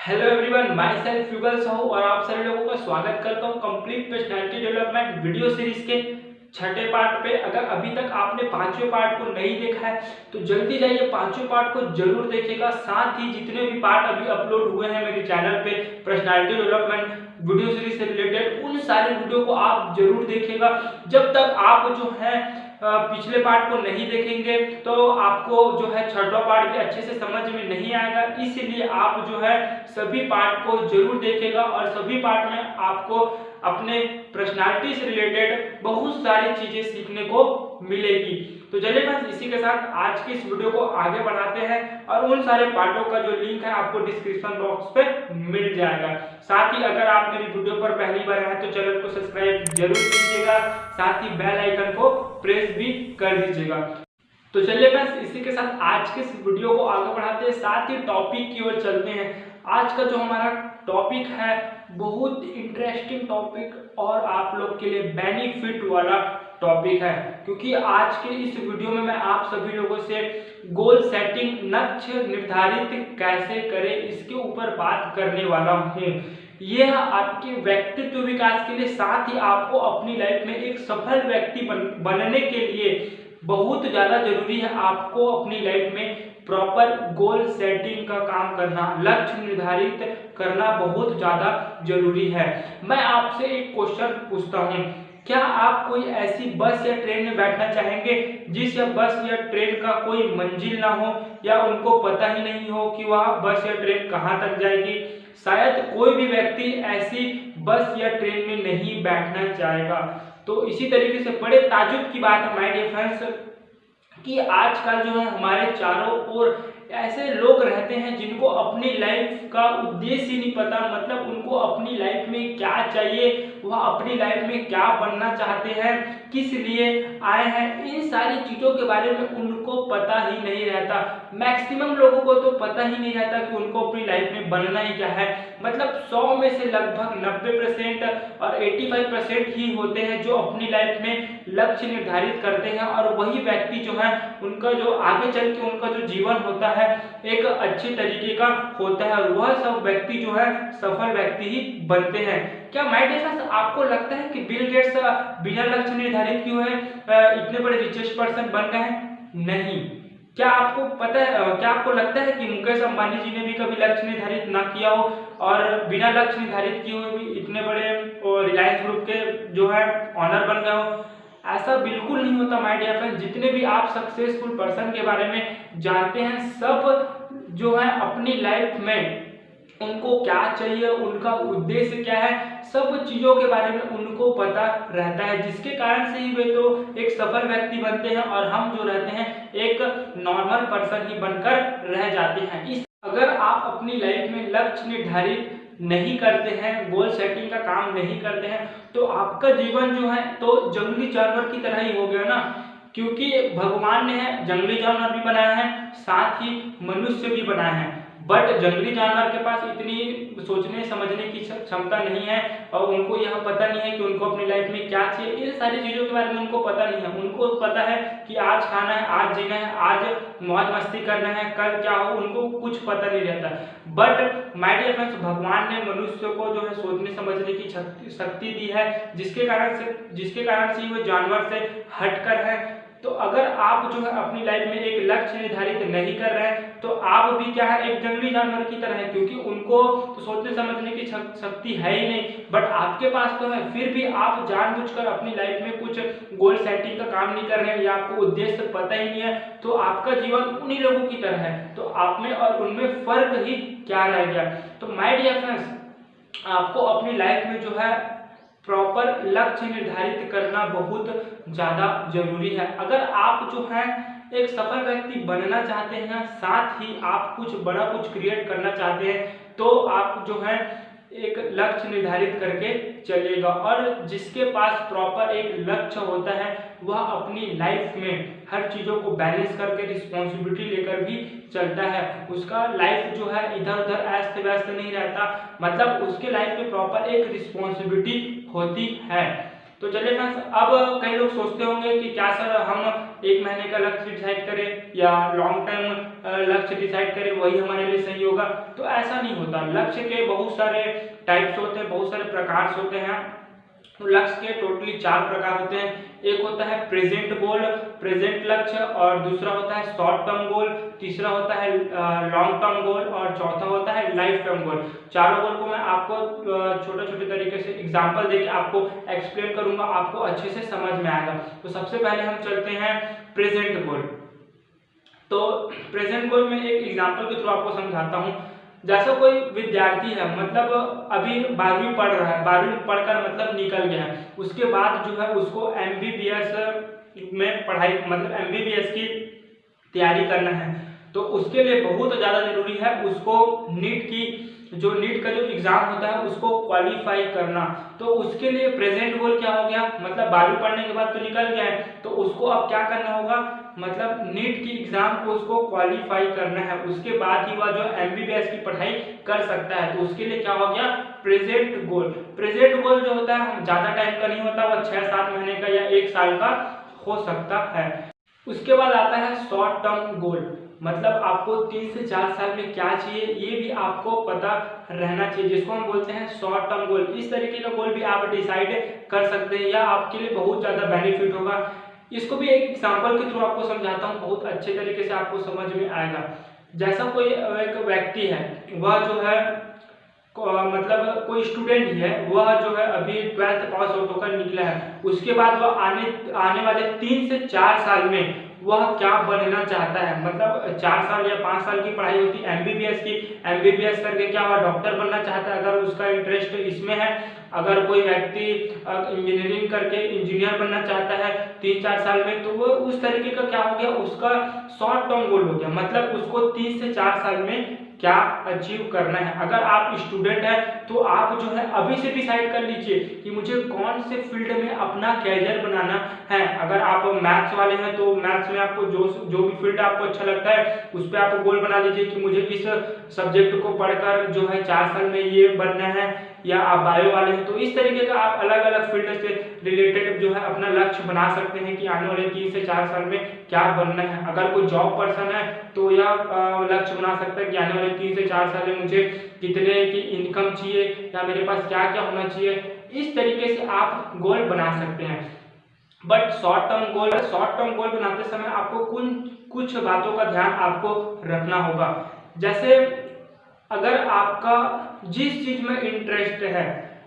Hello everyone, my self युगल साहू और आप सभी लोगों का स्वागत करता हूं complete personality development video series के छठे पार्ट पे। अगर अभी तक आपने पांचवें पार्ट को नहीं देखा है तो जल्दी जाइए पांचवें पार्ट को जरूर देखिएगा। साथ ही जितने भी पार्ट अभी अपलोड हुए हैं मेरे चैनल पे पर्सनालिटी डेवलपमेंट वीडियो सीरीज से रिलेटेड, उन सारे वीडियो को आप जरूर देखिएगा। जब तक आप जो है पिछले पार्ट को नहीं देखेंगे तो आपको जो है छठवां पार्ट भी अच्छे से समझ में नहीं आएगा। इसलिए आप जो है सभी पार्ट को जरूर देखेगा और सभी पार्ट में आपको अपने पर्सनालिटी से रिलेटेड बहुत सारी चीजें सीखने को मिलेगी। तो चलिए बस इसी के साथ आज की इस वीडियो को आगे बढ़ाते हैं और उन सारे पार्टों का जो लिंक है आपको डिस्क्रिप्शन बॉक्स पे मिल जाएगा। साथ ही अगर आप मेरी वीडियो पर पहली बार आए तो चैनल को सब्सक्राइब जरूर कीजिएगा, साथ ही बेल आइकन को प्रेस भी कर दीजिएगा। तो चलिए फ्रेंड्स इसी के साथ आज के इस वीडियो को आगे बढ़ाते हैं, साथ ही टॉपिक की ओर चलते हैं। आज का जो हमारा टॉपिक है बहुत इंटरेस्टिंग टॉपिक और आप लोग के लिए बेनिफिट वाला टॉपिक है, क्योंकि आज के इस वीडियो में मैं आप सभी लोगों से गोल सेटिंग, लक्ष्य निर्धारित कैसे करें, इसके ऊपर बात करने वाला हूँ। यह आपके व्यक्तित्व विकास के लिए, साथ ही आपको अपनी लाइफ में एक सफल व्यक्ति बनने के लिए बहुत ज़्यादा जरूरी है आपको अपनी लाइफ में प्रॉपर गोल सेटिंग का काम करना, लक्ष्य निर्धारित करना बहुत ज़्यादा जरूरी है। मैं आपसे एक क्वेश्चन पूछता हूँ, क्या आप कोई ऐसी बस या ट्रेन में बैठना चाहेंगे जिस या बस या ट्रेन का कोई मंजिल ना हो या उनको पता ही नहीं हो कि वह बस या ट्रेन कहाँ तक जाएगी? शायद कोई भी व्यक्ति ऐसी बस या ट्रेन में नहीं बैठना चाहेगा। तो इसी तरीके से बड़े ताज्जुब की बात है माय डियर फ्रेंड्स कि आजकल जो है हमारे चारों ओर ऐसे लोग रहते हैं जिनको अपनी लाइफ का उद्देश्य ही नहीं पता, मतलब उनको अपनी लाइफ में क्या चाहिए, वह अपनी लाइफ में क्या बनना चाहते हैं, किस लिए आए हैं, इन सारी चीज़ों के बारे में उनको पता ही नहीं रहता। मैक्सिमम लोगों को तो पता ही नहीं रहता कि उनको अपनी लाइफ में बनना ही क्या है। मतलब 100 में से लगभग 90% और 85% ही होते हैं जो अपनी लाइफ में लक्ष्य निर्धारित करते हैं और वही व्यक्ति जो है उनका जो आगे चल के उनका जो जीवन होता है एक अच्छे तरीके का होता है और वह सब व्यक्ति जो है सफल व्यक्ति ही बनते हैं। क्या माय डियर फ्रेंड्स आपको लगता है कि बिल गेट्स बिना लक्ष्य निर्धारित किए हुए इतने बड़े रिचेस्ट पर्सन बन गए हैं? नहीं। क्या आपको पता है, क्या आपको लगता है कि मुकेश अंबानी जी ने भी कभी लक्ष्य निर्धारित ना किया हो और बिना लक्ष्य निर्धारित किए हुए भी इतने बड़े रिलायंस ग्रुप के जो है ऑनर बन गए हो? ऐसा बिल्कुल नहीं होता माय डियर फ्रेंड। जितने भी आप सक्सेसफुल पर्सन के बारे में जानते हैं, सब जो है अपनी लाइफ में उनको क्या चाहिए, उनका उद्देश्य क्या है, सब चीज़ों के बारे में उनको पता रहता है, जिसके कारण से ही वे तो एक सफल व्यक्ति बनते हैं और हम जो रहते हैं एक नॉर्मल पर्सन ही बनकर रह जाते हैं। इस अगर आप अपनी लाइफ में लक्ष्य निर्धारित नहीं करते हैं, गोल सेटिंग का काम नहीं करते हैं, तो आपका जीवन जो है तो जंगली जानवर की तरह ही हो गया ना, क्योंकि भगवान ने जंगली जानवर भी बनाया है, साथ ही मनुष्य भी बनाया है, बट जंगली जानवर के पास इतनी सोचने समझने की क्षमता नहीं है और उनको यह पता नहीं है कि उनको अपनी लाइफ में क्या चाहिए। इन सारी चीज़ों के बारे में उनको पता नहीं है। उनको पता है कि आज खाना है, आज जीना है, आज मौज मस्ती करना है, कल क्या हो उनको कुछ पता नहीं रहता। बट माय डियर फ्रेंड्स भगवान ने मनुष्य को जो है सोचने समझने की शक्ति दी है, जिसके कारण से वो जानवर से हटकर है। तो अगर आप जो है अपनी लाइफ में एक लक्ष्य निर्धारित नहीं कर रहे हैं तो आप भी क्या है एक जंगली जानवर की तरह है, क्योंकि उनको तो सोचने समझने की शक्ति है ही नहीं, बट आपके पास तो है। फिर भी आप जानबूझकर अपनी लाइफ में कुछ गोल सेटिंग का काम नहीं कर रहे हैं या आपको उद्देश्य पता ही नहीं है, तो आपका जीवन उन्हीं लोगों की तरह है। तो आप में और उनमें फर्क ही क्या रह गया? तो माय डियर फ्रेंड्स आपको अपनी लाइफ में जो है प्रॉपर लक्ष्य निर्धारित करना बहुत ज़्यादा जरूरी है। अगर आप जो है एक सफल व्यक्ति बनना चाहते हैं, साथ ही आप कुछ बड़ा कुछ क्रिएट करना चाहते हैं, तो आप जो है एक लक्ष्य निर्धारित करके चलेगा। और जिसके पास प्रॉपर एक लक्ष्य होता है वह अपनी लाइफ में हर चीज़ों को बैलेंस करके रिस्पॉन्सिबिलिटी लेकर भी चलता है। उसका लाइफ जो है इधर उधर अस्त व्यस्त नहीं रहता, मतलब उसके लाइफ में प्रॉपर एक रिस्पॉन्सिबिलिटी होती है। तो चलिए फ्रेंड्स, अब कई लोग सोचते होंगे कि क्या सर हम 1 महीने का लक्ष्य डिसाइड करें या लॉन्ग टर्म लक्ष्य डिसाइड करें वही हमारे लिए सही होगा। तो ऐसा नहीं होता। लक्ष्य के बहुत सारे टाइप्स होते हैं, बहुत सारे प्रकार होते हैं। तो लक्ष्य के टोटली 4 प्रकार होते हैं। एक होता है प्रेजेंट गोल, प्रेजेंट लक्ष्य, और दूसरा होता है शॉर्ट टर्म गोल, तीसरा होता है लॉन्ग टर्म गोल, और चौथा होता है लाइफ टर्म गोल। चारों गोल को मैं आपको छोटे छोटे तरीके से एग्जांपल देके आपको एक्सप्लेन करूंगा, आपको अच्छे से समझ में आएगा। तो सबसे पहले हम चलते हैं प्रेजेंट गोल। तो प्रेजेंट गोल में एक एग्जांपल के थ्रू आपको समझाता हूँ। जैसा कोई विद्यार्थी है, मतलब अभी 12वीं पढ़ रहा है, 12वीं पढ़कर मतलब निकल गया है, उसके बाद जो है उसको MBBS में पढ़ाई, मतलब MBBS की तैयारी करना है। तो उसके लिए बहुत ज़्यादा जरूरी है उसको नीट का जो एग्जाम होता है उसको क्वालिफाई करना। तो उसके लिए प्रेजेंट गोल क्या हो गया, मतलब 12वीं पढ़ने के बाद तो निकल गया है, तो उसको अब क्या करना होगा, मतलब नीट की एग्जाम को उसको क्वालिफाई करना है, उसके बाद ही वह जो MBBS की पढ़ाई कर सकता है। तो उसके लिए क्या हो गया, प्रेजेंट गोल। प्रेजेंट गोल जो होता है ज़्यादा टाइम का नहीं होता, वह 6-7 महीने का या 1 साल का हो सकता है। उसके बाद आता है शॉर्ट टर्म गोल, मतलब आपको 3 से 4 साल में क्या चाहिए ये भी आपको पता रहना चाहिए, जिसको हम बोलते हैं शॉर्ट टर्म गोल। इस तरीके का गोल भी आप डिसाइड कर सकते हैं, या आपके लिए बहुत ज़्यादा बेनिफिट होगा। इसको भी एक एग्जांपल के थ्रू आपको समझाता हूँ, बहुत अच्छे तरीके से आपको समझ में आएगा। जैसा कोई एक व्यक्ति है, वह जो है मतलब कोई स्टूडेंट ही है, वह जो है अभी 12th पास आउट होकर निकला है, उसके बाद वह आने वाले 3 से 4 साल में वह क्या बनना चाहता है। मतलब 4 साल या 5 साल की पढ़ाई होती है MBBS की, MBBS करके क्या वह डॉक्टर बनना चाहता है, अगर उसका इंटरेस्ट इसमें है। अगर कोई व्यक्ति इंजीनियरिंग करके इंजीनियर बनना चाहता है 3-4 साल में, तो वो उस तरीके का क्या हो गया, उसका शॉर्ट टर्म गोल हो गया, मतलब उसको 3 से 4 साल में क्या अचीव करना है। अगर आप स्टूडेंट हैं तो आप जो है अभी से डिसाइड कर लीजिए कि मुझे कौन से फील्ड में अपना कैरियर बनाना है। अगर आप मैथ्स वाले हैं तो मैथ्स में आपको जो भी फील्ड आपको अच्छा लगता है उस पर आप गोल बना लीजिए कि मुझे इस सब्जेक्ट को पढ़कर जो है 4 साल में ये बनना है। या आप बायो वाले हैं तो इस तरीके का आप अलग अलग फील्ड से रिलेटेड जो है अपना लक्ष्य बना सकते हैं कि आने वाले 3 से 4 साल में क्या बनना है। अगर कोई जॉब पर्सन है तो यह लक्ष्य बना सकता है कि आने वाले 3 से 4 साल में मुझे कितने की इनकम चाहिए या मेरे पास क्या क्या होना चाहिए। इस तरीके से आप गोल बना सकते हैं। बट शॉर्ट टर्म गोल बनाते समय आपको कुछ बातों का ध्यान आपको रखना होगा। जैसे अगर आपका जिस चीज में इंटरेस्ट है,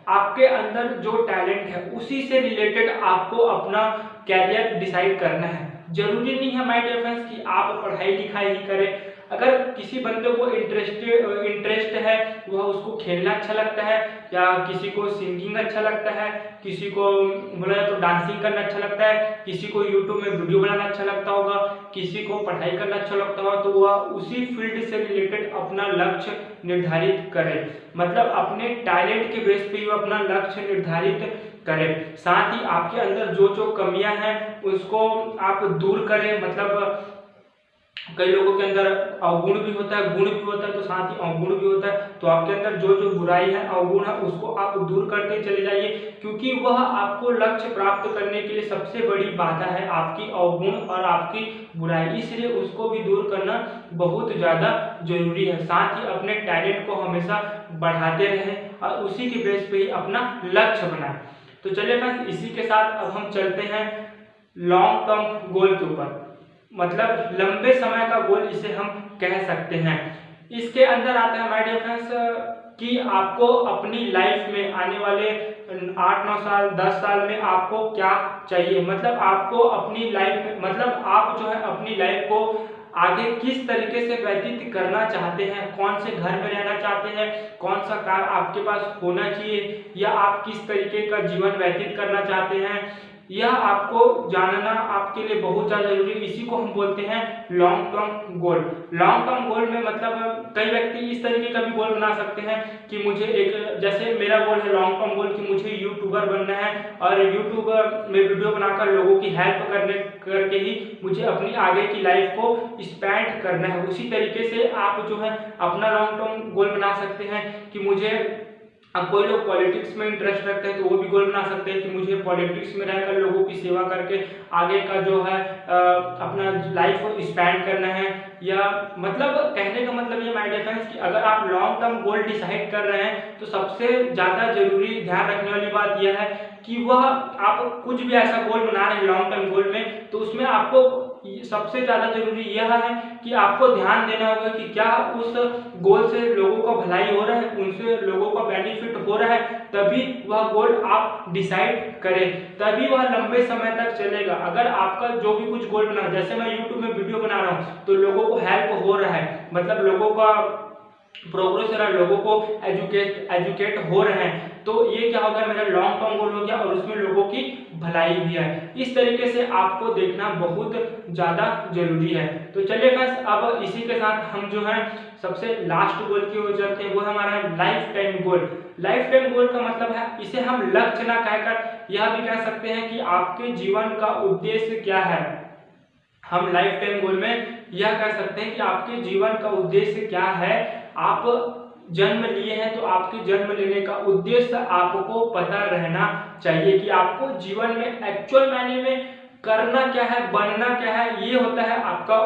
आपके अंदर जो टैलेंट है उसी से रिलेटेड आपको अपना कैरियर डिसाइड करना है। जरूरी नहीं है माय डियर फ्रेंड्स कि आप पढ़ाई लिखाई ही करें। अगर किसी बंदे को इंटरेस्ट है, वह उसको खेलना अच्छा लगता है, या किसी को सिंगिंग अच्छा लगता है, किसी को बोला जाए तो डांसिंग करना अच्छा लगता है, किसी को यूट्यूब में वीडियो बनाना अच्छा लगता होगा, किसी को पढ़ाई करना अच्छा लगता होगा, तो वह उसी फील्ड से रिलेटेड अपना लक्ष्य निर्धारित करे। मतलब अपने टैलेंट के बेस पे ही अपना लक्ष्य निर्धारित करें। साथ ही आपके अंदर जो जो कमियां हैं उसको आप दूर करें। मतलब कई लोगों के अंदर अवगुण भी होता है, गुण भी होता है, तो साथ ही अवगुण भी होता है। तो आपके अंदर जो जो बुराई है, अवगुण है, उसको आप दूर करते चले जाइए, क्योंकि वह आपको लक्ष्य प्राप्त करने के लिए सबसे बड़ी बाधा है, आपकी अवगुण और आपकी बुराई। इसलिए उसको भी दूर करना बहुत ज़्यादा जरूरी है। साथ ही अपने टैलेंट को हमेशा बढ़ाते रहें और उसी के बेस पे ही अपना लक्ष्य बनाएं। तो चलिए फ्रेंड्स, इसी के साथ अब हम चलते हैं लॉन्ग टर्म गोल के ऊपर, मतलब लंबे समय का गोल इसे हम कह सकते हैं। इसके अंदर आता है माय डियर फ्रेंड्स कि आपको अपनी लाइफ में आने वाले 8-9 साल 10 साल में आपको क्या चाहिए। मतलब आपको अपनी लाइफ में, मतलब आप जो है अपनी लाइफ को आगे किस तरीके से व्यतीत करना चाहते हैं, कौन से घर में रहना चाहते हैं, कौन सा कार आपके पास होना चाहिए, या आप किस तरीके का जीवन व्यतीत करना चाहते हैं, यह आपको जानना आपके लिए बहुत ज़्यादा जरूरी है। इसी को हम बोलते हैं long term goal. Long term goal में मतलब कई व्यक्ति इस तरीके का भी गोल बना सकते हैं कि मुझे एक, जैसे मेरा गोल है लॉन्ग टर्म गोल कि मुझे यूट्यूबर बनना है और यूट्यूबर में वीडियो बनाकर लोगों की हेल्प करके ही मुझे अपनी आगे की लाइफ को स्पेंड करना है। उसी तरीके से आप जो है अपना लॉन्ग टर्म गोल बना सकते हैं कि मुझे अब कोई लोग पॉलिटिक्स में इंटरेस्ट रखते हैं तो वो भी गोल बना सकते हैं कि मुझे पॉलिटिक्स में रहकर लोगों की सेवा करके आगे का जो है अपना लाइफ स्पेंड करना है। या मतलब कहने का मतलब ये माय डियर फ्रेंड्स कि अगर आप लॉन्ग टर्म गोल डिसाइड कर रहे हैं तो सबसे ज़्यादा जरूरी ध्यान रखने वाली बात यह है कि वह आप कुछ भी ऐसा गोल बना रहे हैं लॉन्ग टर्म गोल में, तो उसमें आपको सबसे ज़्यादा जरूरी यह है कि आपको ध्यान देना होगा कि क्या उस गोल से लोगों का भलाई हो रहा है, उनसे लोगों का बेनिफिट हो रहा है, तभी वह गोल आप डिसाइड करें, तभी वह लंबे समय तक चलेगा। अगर आपका जो भी कुछ गोल बना, जैसे मैं यूट्यूब में वीडियो बना रहा हूँ तो लोगों को हेल्प हो रहा है, मतलब लोगों का प्रोग्रेस हो रहा है, लोगों को एजुकेट हो रहे हैं, तो ये क्या हो गया, मेरा लॉन्ग टर्म गोल हो गया और उसमें लोगों की भलाई भी है। इस तरीके से आपको देखना बहुत ज़्यादा जरूरी है। तो चलिए फ्रेंड्स, अब इसी के साथ हम जो है सबसे लास्ट गोल की ओर चलते हैं, वो हमारा है life time goal. Life time goal का मतलब है, इसे हम लक्ष्य ना कहकर यह भी कह सकते हैं कि आपके जीवन का उद्देश्य क्या है। हम लाइफ टाइम गोल में यह कह सकते हैं कि आपके जीवन का उद्देश्य क्या है। आप जन्म लिए हैं तो आपके जन्म लेने का उद्देश्य आपको पता रहना चाहिए कि आपको जीवन में एक्चुअल मायने में करना क्या है, बनना क्या है, ये होता है आपका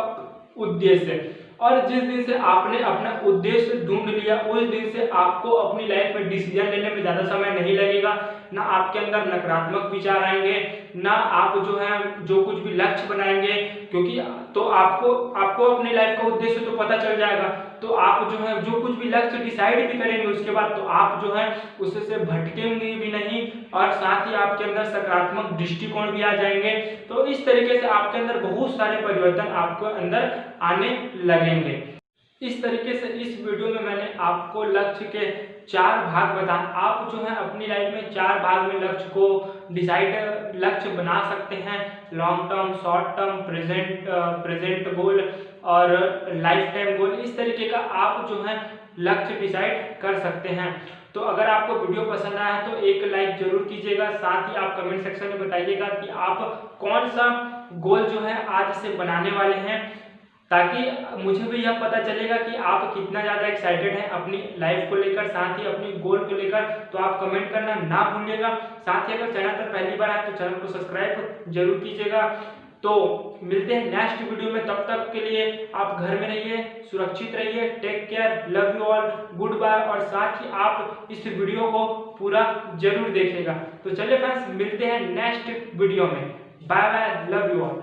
उद्देश्य। और जिस दिन से आपने अपना उद्देश्य ढूंढ लिया उस दिन से आपको अपनी लाइफ में डिसीजन लेने में ज़्यादा समय नहीं लगेगा, ना आपके अंदर नकारात्मक विचार आएंगे, ना आप जो है जो कुछ भी लक्ष्य बनाएंगे, क्योंकि तो आपको अपनी लाइफ का उद्देश्य तो पता चल जाएगा, तो आप जो है जो कुछ भी लक्ष्य डिसाइड भी करेंगे उसके बाद तो आप जो है उससे भटकेंगे भी नहीं, और साथ ही आपके अंदर सकारात्मक दृष्टिकोण भी आ जाएंगे। तो इस तरीके से आपके अंदर बहुत सारे परिवर्तन आपको अंदर आने लगेंगे। इस तरीके से इस वीडियो में मैंने आपको लक्ष्य के 4 भाग बताए। आप जो है अपनी लाइफ में 4 भाग में लक्ष्य को लक्ष्य बना सकते हैं, long term, short term, present goal और लाइफ टाइम गोल। इस तरीके का आप जो है लक्ष्य डिसाइड कर सकते हैं। तो अगर आपको वीडियो पसंद आया है तो एक लाइक जरूर कीजिएगा, साथ ही आप कमेंट सेक्शन में बताइएगा कि आप कौन सा गोल जो है आज से बनाने वाले हैं, ताकि मुझे भी यह पता चलेगा कि आप कितना ज़्यादा एक्साइटेड हैं अपनी लाइफ को लेकर, साथ ही अपनी गोल को लेकर। तो आप कमेंट करना ना भूलिएगा। साथ ही अगर चैनल पर पहली बार आए तो चैनल को सब्सक्राइब जरूर कीजिएगा। तो मिलते हैं नेक्स्ट वीडियो में, तब तक के लिए आप घर में रहिए, सुरक्षित रहिए, take care, love you all, goodbye. और साथ ही आप इस वीडियो को पूरा जरूर देखिएगा। तो चलिए फ्रेंड्स, मिलते हैं नेक्स्ट वीडियो में। Bye bye, love you all.